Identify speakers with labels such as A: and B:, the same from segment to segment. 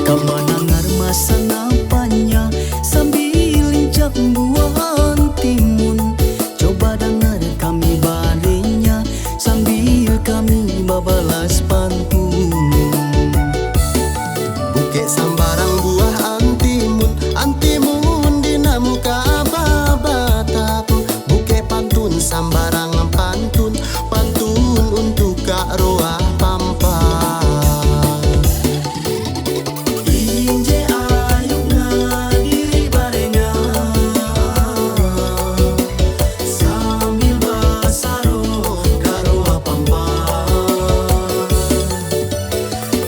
A: Kemenangan masa nampaknya sambil injak buah timun. Coba dengar kami barinya sambil kami babalas pantun.
B: Bukit sambarang buah antimun, antimun dina muka babataku. Bukit pantun sambarang pantun, pantun untuk Kak Roa Pampa.
A: Inje ayuna diri barenya sambil basaro Kak Roa Pampa.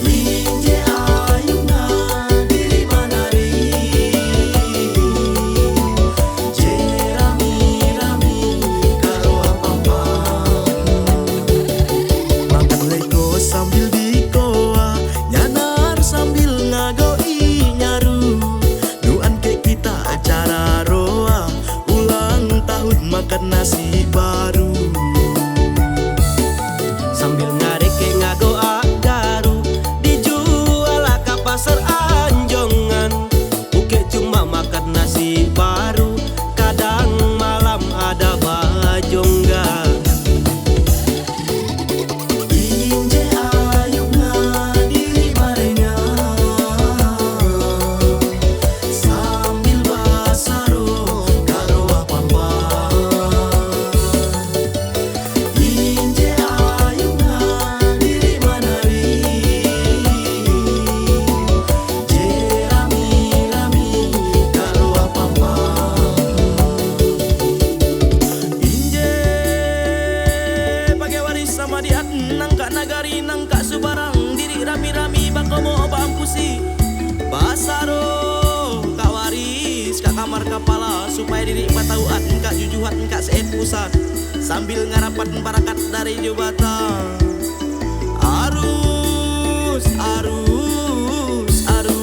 A: Inje ayuna diri manari jerami-rami Kak Roa Pampa. Makan lego sambil dikoa, nyanar sambil ngagoi nyaru. Nuan ke kita acara roa, ulang tahun makan nasi baru. Sambil ngareke ngagoa garu, dijual ke pasar Anjongan. Buke cuma makan nasi baru, kadang malam ada bajongga. Inje ayuna diri barenya sambil basaro Kak Roa Pampa. Inje ayuna diri manari jerami-rami Kak Roa Pampa. Inje pakai waris sama diat nangka nagari nangka subarang diri rami-rami bakomo bampusi basaro kak waris kak kamar kepala supaya diri patauan kak jujuhan kak seet pusat sambil ngarapan barakat dari jabatan. Arus arus arus.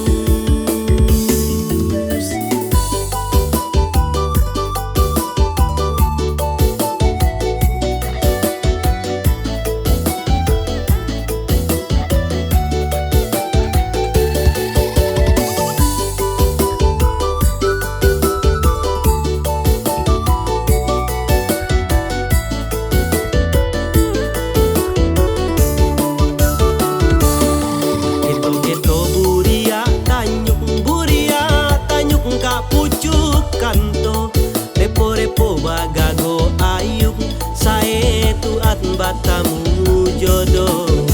A: Geto buria tanyuk ka pucuk kanto. Repo-repo bagago ayuk sae tuat batamu jodoh.